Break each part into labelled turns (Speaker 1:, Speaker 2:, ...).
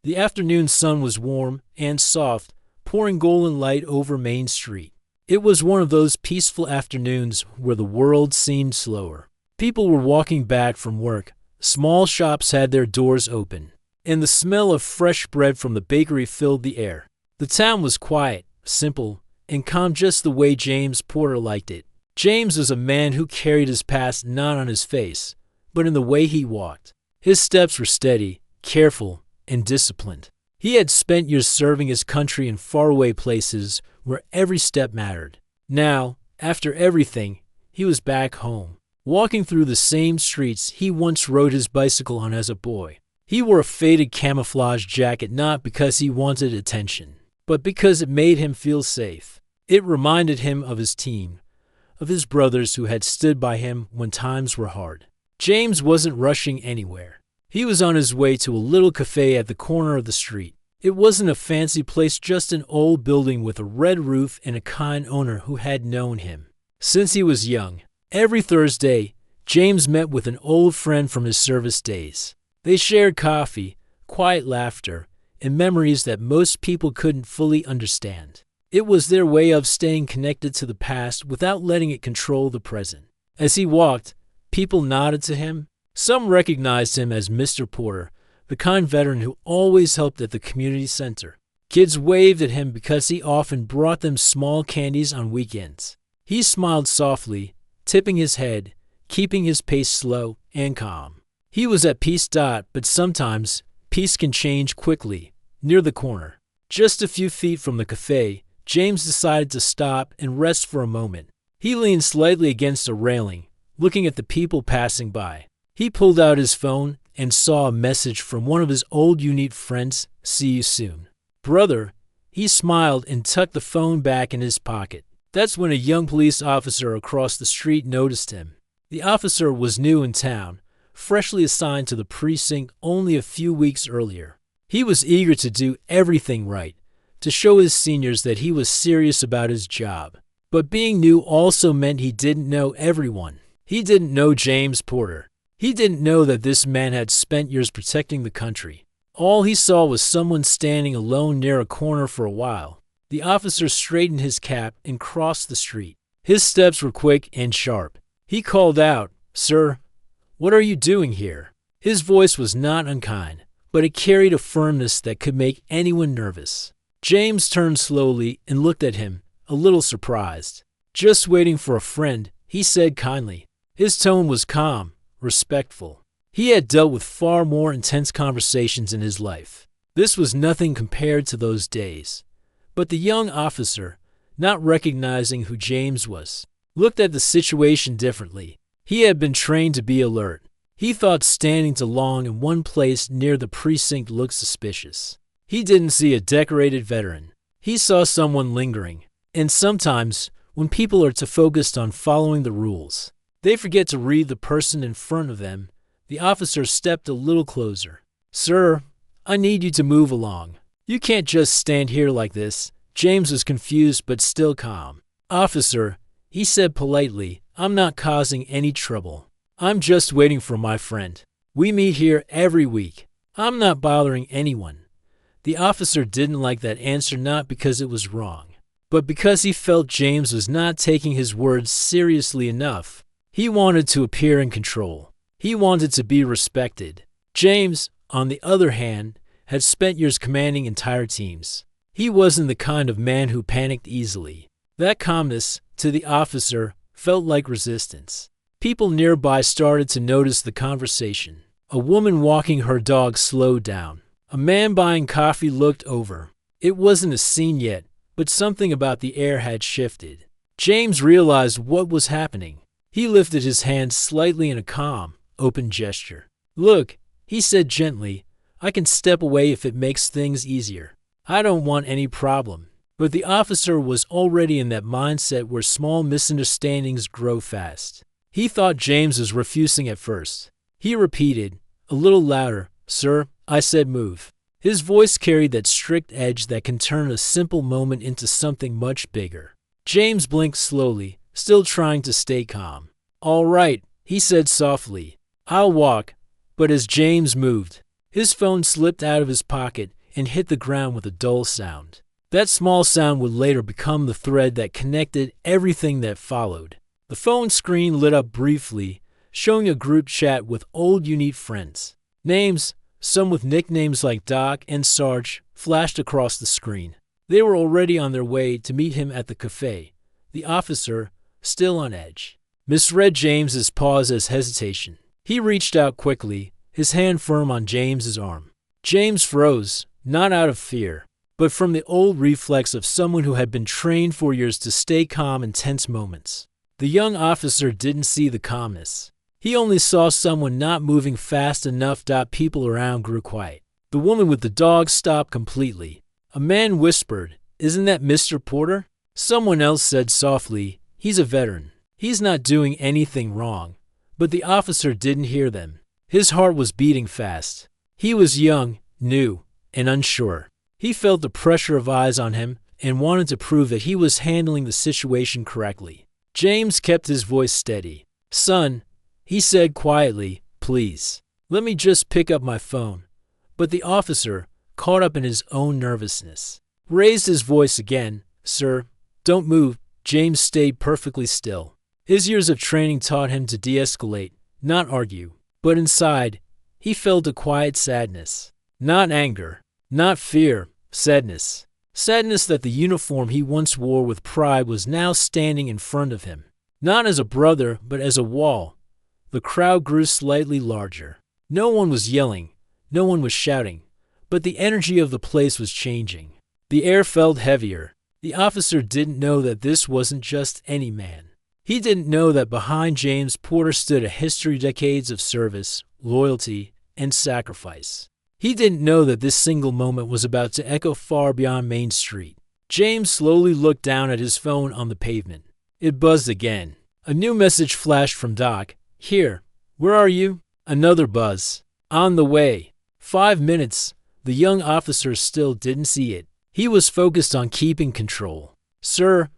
Speaker 1: The afternoon sun was warm and soft, pouring golden light over Main Street. It was one of those peaceful afternoons where the world seemed slower. People were walking back from work, small shops had their doors open, and the smell of fresh bread from the bakery filled the air. The town was quiet, simple, and calm just the way James Porter liked it. James was a man who carried his past not on his face, but in the way he walked. His steps were steady, careful, and disciplined. He had spent years serving his country in faraway places where every step mattered. Now, after everything, he was back home, walking through the same streets he once rode his bicycle on as a boy. He wore a faded camouflage jacket not because he wanted attention, but because it made him feel safe. It reminded him of his team, of his brothers who had stood by him when times were hard. James wasn't rushing anywhere. He was on his way to a little cafe at the corner of the street. It wasn't a fancy place, just an old building with a red roof and a kind owner who had known him since he was young. Every Thursday, James met with an old friend from his service days. They shared coffee, quiet laughter, and memories that most people couldn't fully understand. It was their way of staying connected to the past without letting it control the present. As he walked, people nodded to him. Some recognized him as Mr. Porter, the kind veteran who always helped at the community center. Kids waved at him because he often brought them small candies on weekends. He smiled softly, tipping his head, keeping his pace slow and calm. He was at peace. But sometimes, peace can change quickly. Near the corner, just a few feet from the cafe, James decided to stop and rest for a moment. He leaned slightly against a railing, looking at the people passing by. He pulled out his phone and saw a message from one of his old unit friends, "See you soon, brother." He smiled and tucked the phone back in his pocket. That's when a young police officer across the street noticed him. The officer was new in town, freshly assigned to the precinct only a few weeks earlier. He was eager to do everything right, to show his seniors that he was serious about his job. But being new also meant he didn't know everyone. He didn't know James Porter. He didn't know that this man had spent years protecting the country. All he saw was someone standing alone near a corner for a while. The officer straightened his cap and crossed the street. His steps were quick and sharp. He called out, "Sir, what are you doing here?" His voice was not unkind, but it carried a firmness that could make anyone nervous. James turned slowly and looked at him, a little surprised. "Just waiting for a friend," he said kindly. His tone was calm, respectful. He had dealt with far more intense conversations in his life. This was nothing compared to those days. But the young officer, not recognizing who James was, looked at the situation differently. He had been trained to be alert. He thought standing too long in one place near the precinct looked suspicious. He didn't see a decorated veteran. He saw someone lingering. And sometimes, when people are too focused on following the rules, they forget to read the person in front of them. The officer stepped a little closer. "Sir, I need you to move along. You can't just stand here like this." James was confused but still calm. "Officer," he said politely, "I'm not causing any trouble. I'm just waiting for my friend. We meet here every week. I'm not bothering anyone." The officer didn't like that answer, not because it was wrong, but because he felt James was not taking his words seriously enough. He wanted to appear in control. He wanted to be respected. James, on the other hand, had spent years commanding entire teams. He wasn't the kind of man who panicked easily. That calmness, to the officer, felt like resistance. People nearby started to notice the conversation. A woman walking her dog slowed down. A man buying coffee looked over. It wasn't a scene yet, but something about the air had shifted. James realized what was happening. He lifted his hand slightly in a calm, open gesture. "Look," he said gently, "I can step away if it makes things easier. I don't want any problem." But the officer was already in that mindset where small misunderstandings grow fast. He thought James was refusing at first. He repeated, a little louder, "Sir, I said move." His voice carried that strict edge that can turn a simple moment into something much bigger. James blinked slowly, still trying to stay calm. "All right," he said softly. "I'll walk." But as James moved, His phone slipped out of his pocket and hit the ground with a dull sound. That small sound would later become the thread that connected everything that followed. The phone screen lit up briefly, showing a group chat with old unique friends. Names, some with nicknames like Doc and Sarge, flashed across the screen. They were already on their way to meet him at the cafe, the officer still on edge. Misread James's pause as hesitation. He reached out quickly, his hand firm on James's arm. James froze, not out of fear, but from the old reflex of someone who had been trained for years to stay calm in tense moments. The young officer didn't see the calmness. He only saw someone not moving fast enough. People around grew quiet. The woman with the dog stopped completely. A man whispered, "Isn't that Mr. Porter?" Someone else said softly, "He's a veteran. He's not doing anything wrong." But the officer didn't hear them. His heart was beating fast. He was young, new, and unsure. He felt the pressure of eyes on him and wanted to prove that he was handling the situation correctly. James kept his voice steady. "Son," he said quietly, "please, let me just pick up my phone." But the officer, caught up in his own nervousness, raised his voice again. "Sir, don't move." James stayed perfectly still. His years of training taught him to de-escalate, not argue. But inside, he felt a quiet sadness. Not anger, not fear, sadness. Sadness that the uniform he once wore with pride was now standing in front of him. Not as a brother, but as a wall. The crowd grew slightly larger. No one was yelling, no one was shouting, but the energy of the place was changing. The air felt heavier. The officer didn't know that this wasn't just any man. He didn't know that behind James Porter stood a history of decades of service, loyalty, and sacrifice. He didn't know that this single moment was about to echo far beyond Main Street. James slowly looked down at his phone on the pavement. It buzzed again. A new message flashed from Doc. "Here. Where are you?" Another buzz. "On the way." 5 minutes. The young officer still didn't see it. He was focused on keeping control. "Sir,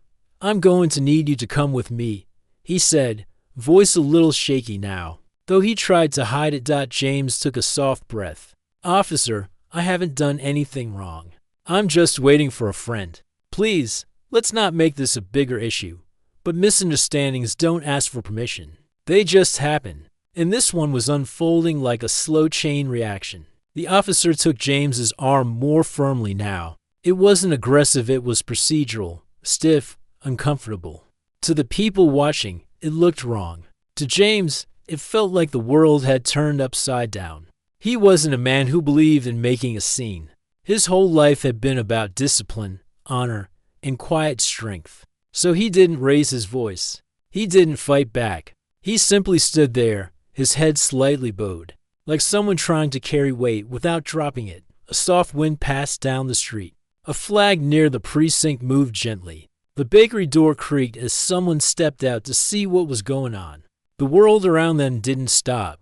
Speaker 1: I'm going to need you to come with me," he said, voice a little shaky now. Though he tried to hide it. James took a soft breath. "Officer, I haven't done anything wrong. I'm just waiting for a friend. Please, let's not make this a bigger issue." But misunderstandings don't ask for permission. They just happen. And this one was unfolding like a slow chain reaction. The officer took James's arm more firmly now. It wasn't aggressive, it was procedural, stiff, uncomfortable. To the people watching, it looked wrong. To James, it felt like the world had turned upside down. He wasn't a man who believed in making a scene. His whole life had been about discipline, honor, and quiet strength. So he didn't raise his voice. He didn't fight back. He simply stood there, his head slightly bowed, like someone trying to carry weight without dropping it. A soft wind passed down the street. A flag near the precinct moved gently. The bakery door creaked as someone stepped out to see what was going on. The world around them didn't stop,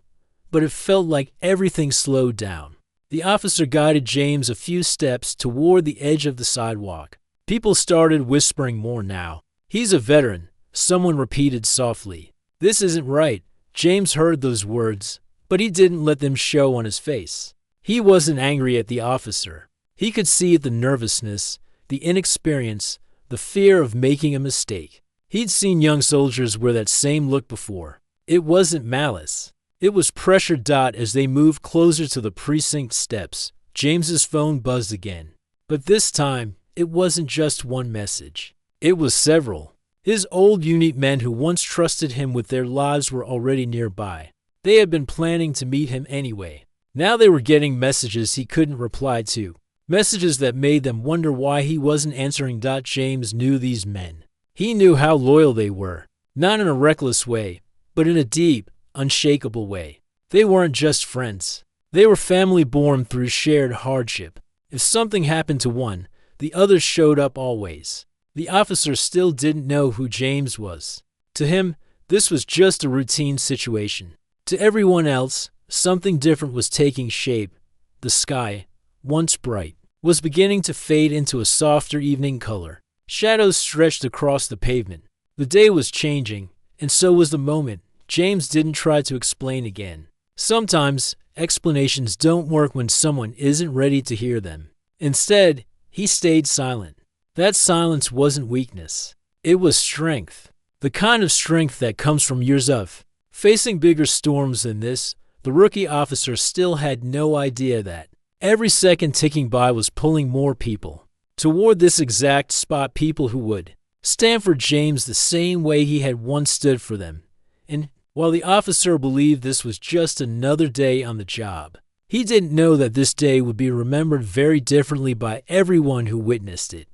Speaker 1: but it felt like everything slowed down. The officer guided James a few steps toward the edge of the sidewalk. People started whispering more now. "He's a veteran," someone repeated softly. "This isn't right." James heard those words, but he didn't let them show on his face. He wasn't angry at the officer. He could see the nervousness, the inexperience, the fear of making a mistake. He'd seen young soldiers wear that same look before. It wasn't malice. It was pressure. As they moved closer to the precinct steps, James's phone buzzed again. But this time, it wasn't just one message. It was several. His old unit men who once trusted him with their lives were already nearby. They had been planning to meet him anyway. Now they were getting messages he couldn't reply to. Messages that made them wonder why he wasn't answering. James knew these men. He knew how loyal they were. Not in a reckless way, but in a deep, unshakable way. They weren't just friends. They were family born through shared hardship. If something happened to one, the others showed up always. The officer still didn't know who James was. To him, this was just a routine situation. To everyone else, something different was taking shape. The sky, once bright, was beginning to fade into a softer evening color. Shadows stretched across the pavement. The day was changing, and so was the moment. James didn't try to explain again. Sometimes, explanations don't work when someone isn't ready to hear them. Instead, he stayed silent. That silence wasn't weakness. It was strength. The kind of strength that comes from years of facing bigger storms than this. The rookie officer still had no idea that every second ticking by was pulling more people toward this exact spot, people who would stand for James the same way he had once stood for them. And while the officer believed this was just another day on the job, he didn't know that this day would be remembered very differently by everyone who witnessed it.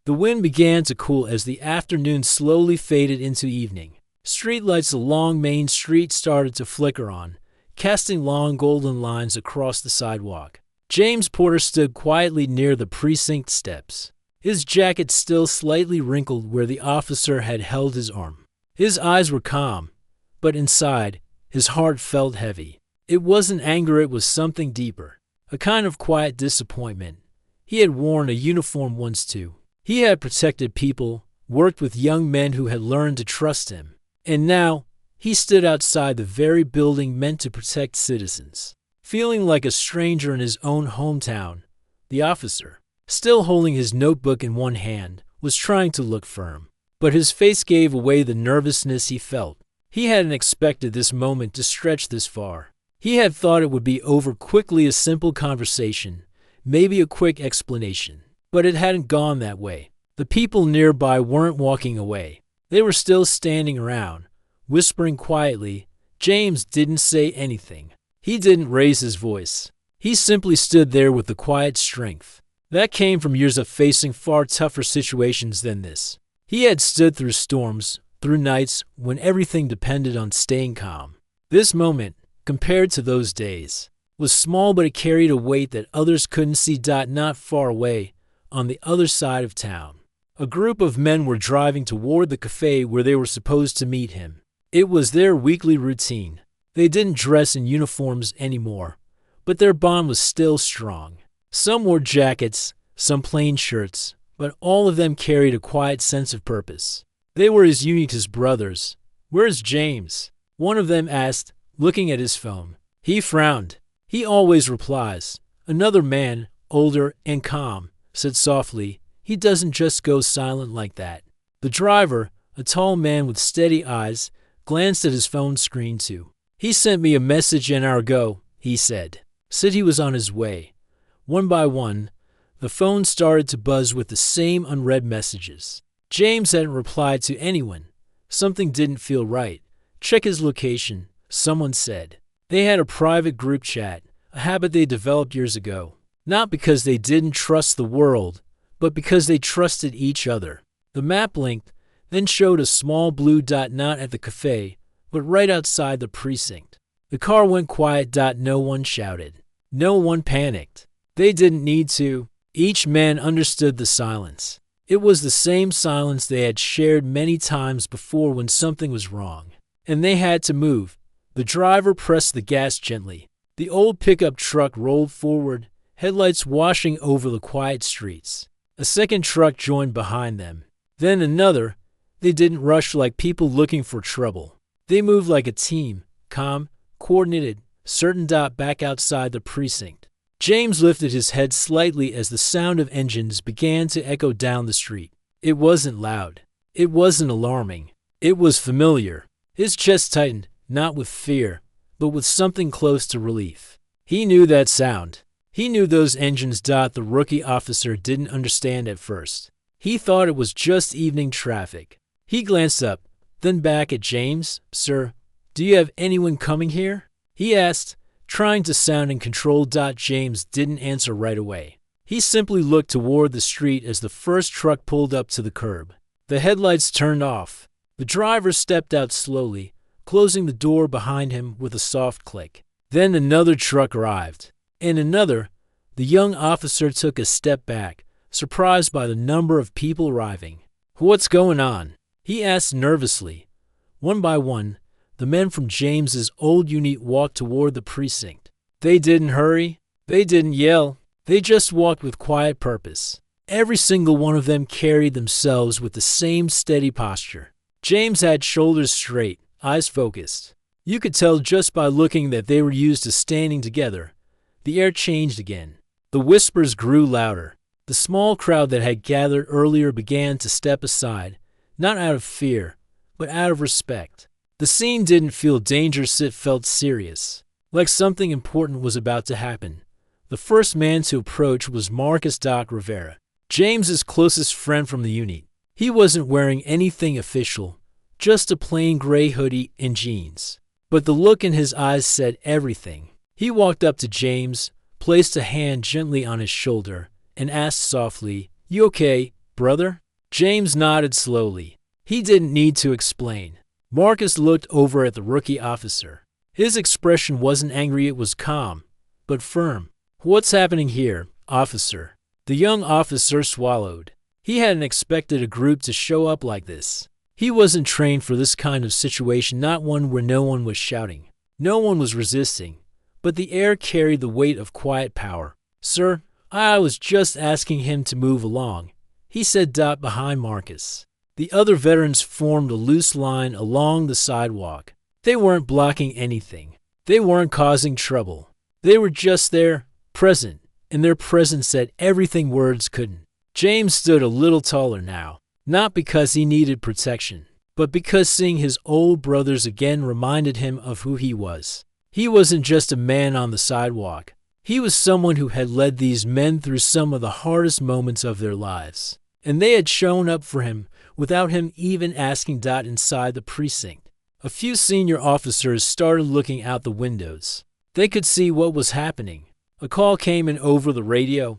Speaker 1: The wind began to cool as the afternoon slowly faded into evening. Streetlights along Main Street started to flicker on, casting long golden lines across the sidewalk. James Porter stood quietly near the precinct steps, his jacket still slightly wrinkled where the officer had held his arm. His eyes were calm, but inside, his heart felt heavy. It wasn't anger, it was something deeper, a kind of quiet disappointment. He had worn a uniform once too. He had protected people, worked with young men who had learned to trust him. And now, he stood outside the very building meant to protect citizens, feeling like a stranger in his own hometown. The officer, still holding his notebook in one hand, was trying to look firm, but his face gave away the nervousness he felt. He hadn't expected this moment to stretch this far. He had thought it would be over quickly, a simple conversation, maybe a quick explanation. But it hadn't gone that way. The people nearby weren't walking away. They were still standing around, whispering quietly. James didn't say anything. He didn't raise his voice. He simply stood there with the quiet strength that came from years of facing far tougher situations than this. He had stood through storms, through nights when everything depended on staying calm. This moment, compared to those days, was small, but it carried a weight that others couldn't see. Not far away, on the other side of town, a group of men were driving toward the cafe where they were supposed to meet him. It was their weekly routine. They didn't dress in uniforms anymore, but their bond was still strong. Some wore jackets, some plain shirts, but all of them carried a quiet sense of purpose. They were as unique as brothers. "Where's James?" one of them asked, looking at his phone. He frowned. "He always replies." Another man, older and calm, said softly, "He doesn't just go silent like that." The driver, a tall man with steady eyes, glanced at his phone screen too. "He sent me a message an hour ago," he said. Said he was on his way. One by one, the phone started to buzz with the same unread messages. James hadn't replied to anyone. Something didn't feel right. "Check his location," someone said. They had a private group chat, a habit they developed years ago. Not because they didn't trust the world, but because they trusted each other. The map blinked, then showed a small blue dot not at the cafe, but right outside the precinct. The car went quiet. No one shouted. No one panicked. They didn't need to. Each man understood the silence. It was the same silence they had shared many times before when something was wrong, and they had to move. The driver pressed the gas gently. The old pickup truck rolled forward, headlights washing over the quiet streets. A second truck joined behind them. Then another. They didn't rush like people looking for trouble. They moved like a team, calm, coordinated, certain. Back outside the precinct, James lifted his head slightly as the sound of engines began to echo down the street. It wasn't loud. It wasn't alarming. It was familiar. His chest tightened, not with fear, but with something close to relief. He knew that sound. He knew those engines. The rookie officer didn't understand at first. He thought it was just evening traffic. He glanced up, then back at James. "Sir, do you have anyone coming here?" he asked, trying to sound in control. James didn't answer right away. He simply looked toward the street as the first truck pulled up to the curb. The headlights turned off. The driver stepped out slowly, closing the door behind him with a soft click. Then another truck arrived, and another. The young officer took a step back, surprised by the number of people arriving. "What's going on?" he asked nervously. One by one, the men from James's old unit walked toward the precinct. They didn't hurry. They didn't yell. They just walked with quiet purpose. Every single one of them carried themselves with the same steady posture. James had shoulders straight, eyes focused. You could tell just by looking that they were used to standing together. The air changed again. The whispers grew louder. The small crowd that had gathered earlier began to step aside, not out of fear, but out of respect. The scene didn't feel dangerous, it felt serious, like something important was about to happen. The first man to approach was Marcus Doc Rivera, James's closest friend from the unit. He wasn't wearing anything official, just a plain gray hoodie and jeans. But the look in his eyes said everything. He walked up to James, placed a hand gently on his shoulder, and asked softly, "You okay, brother?" James nodded slowly. He didn't need to explain. Marcus looked over at the rookie officer. His expression wasn't angry, it was calm, but firm. "What's happening here, officer?" The young officer swallowed. He hadn't expected a group to show up like this. He wasn't trained for this kind of situation, not one where no one was shouting. No one was resisting, but the air carried the weight of quiet power. "Sir, I was just asking him to move along," he said behind Marcus. The other veterans formed a loose line along the sidewalk. They weren't blocking anything. They weren't causing trouble. They were just there, present, and their presence said everything words couldn't. James stood a little taller now, not because he needed protection, but because seeing his old brothers again reminded him of who he was. He wasn't just a man on the sidewalk. He was someone who had led these men through some of the hardest moments of their lives, and they had shown up for him without him even asking. Inside the precinct, a few senior officers started looking out the windows. They could see what was happening. A call came in over the radio.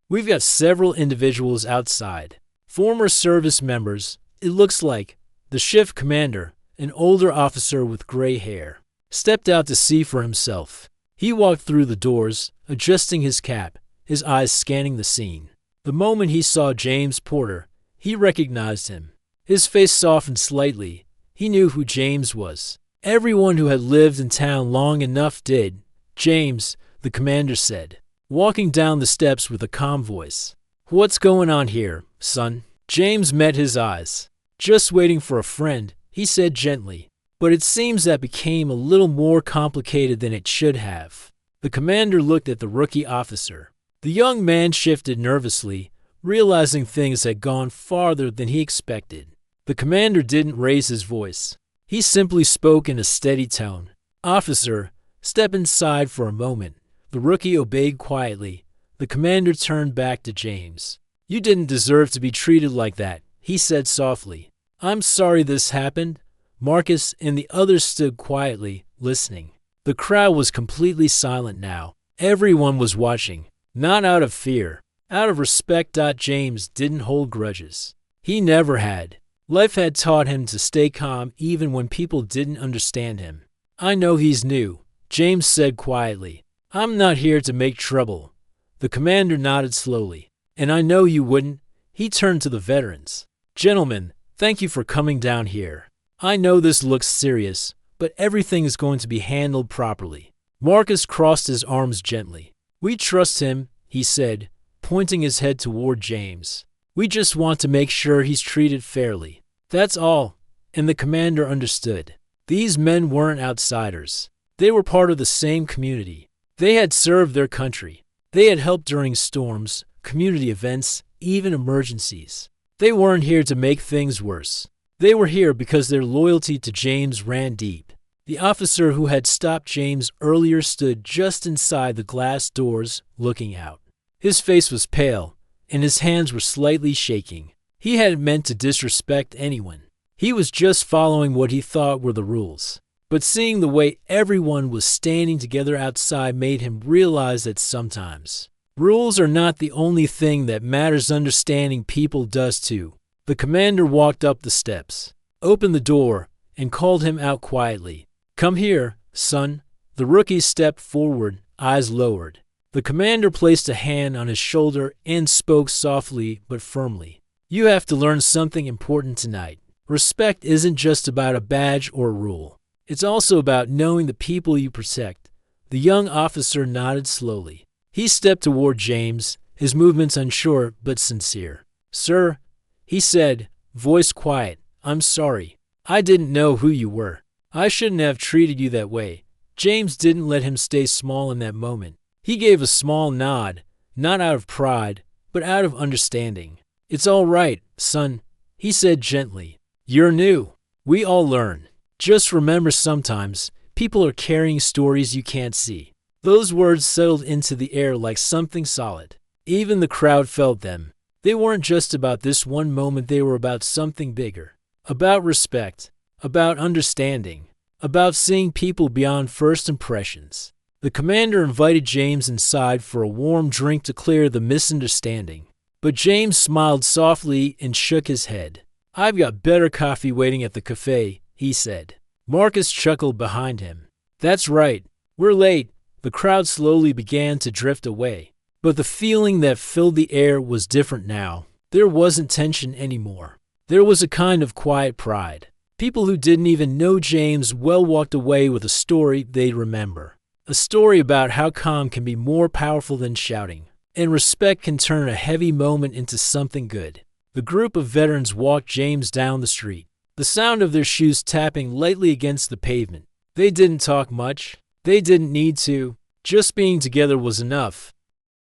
Speaker 1: We've got several individuals outside. Former service members, it looks like. The shift commander, an older officer with gray hair, stepped out to see for himself. He walked through the doors, adjusting his cap, his eyes scanning the scene. The moment he saw James Porter, he recognized him. His face softened slightly. He knew who James was. Everyone who had lived in town long enough did. "James," the commander said, walking down the steps with a calm voice. "What's going on here, son?" James met his eyes. "Just waiting for a friend," he said gently. But it seems that became a little more complicated than it should have. The commander looked at the rookie officer. The young man shifted nervously, realizing things had gone farther than he expected. The commander didn't raise his voice. He simply spoke in a steady tone. "Officer, step inside for a moment." The rookie obeyed quietly. The commander turned back to James. "You didn't deserve to be treated like that," he said softly. "I'm sorry this happened." Marcus and the others stood quietly, listening. The crowd was completely silent now. Everyone was watching, not out of fear, out of respect. James didn't hold grudges. He never had. Life had taught him to stay calm even when people didn't understand him. "I know he's new," James said quietly. "I'm not here to make trouble." The commander nodded slowly. "And I know you wouldn't." He turned to the veterans. "Gentlemen, thank you for coming down here. I know this looks serious, but everything is going to be handled properly." Marcus crossed his arms gently. "We trust him," he said, pointing his head toward James. "We just want to make sure he's treated fairly. That's all." And the commander understood. These men weren't outsiders. They were part of the same community. They had served their country. They had helped during storms, community events, even emergencies. They weren't here to make things worse. They were here because their loyalty to James ran deep. The officer who had stopped James earlier stood just inside the glass doors, looking out. His face was pale, and his hands were slightly shaking. He hadn't meant to disrespect anyone. He was just following what he thought were the rules. But seeing the way everyone was standing together outside made him realize that sometimes rules are not the only thing that matters. Understanding people does too. The commander walked up the steps, opened the door, and called him out quietly. "Come here, son." The rookie stepped forward, eyes lowered. The commander placed a hand on his shoulder and spoke softly but firmly. "You have to learn something important tonight. Respect isn't just about a badge or a rule. It's also about knowing the people you protect." The young officer nodded slowly. He stepped toward James, his movements unsure but sincere. "Sir," he said, voice quiet, "I'm sorry. I didn't know who you were. I shouldn't have treated you that way." James didn't let him stay small in that moment. He gave a small nod, not out of pride, but out of understanding. "It's all right, son," he said gently. "You're new. We all learn. Just remember sometimes people are carrying stories you can't see." Those words settled into the air like something solid. Even the crowd felt them. They weren't just about this one moment, they were about something bigger. About respect, about understanding, about seeing people beyond first impressions. The commander invited James inside for a warm drink to clear the misunderstanding. But James smiled softly and shook his head. "I've got better coffee waiting at the cafe," he said. Marcus chuckled behind him. "That's right. We're late." The crowd slowly began to drift away. But the feeling that filled the air was different now. There wasn't tension anymore. There was a kind of quiet pride. People who didn't even know James well walked away with a story they'd remember. A story about how calm can be more powerful than shouting, and respect can turn a heavy moment into something good. The group of veterans walked James down the street, the sound of their shoes tapping lightly against the pavement. They didn't talk much. They didn't need to. Just being together was enough.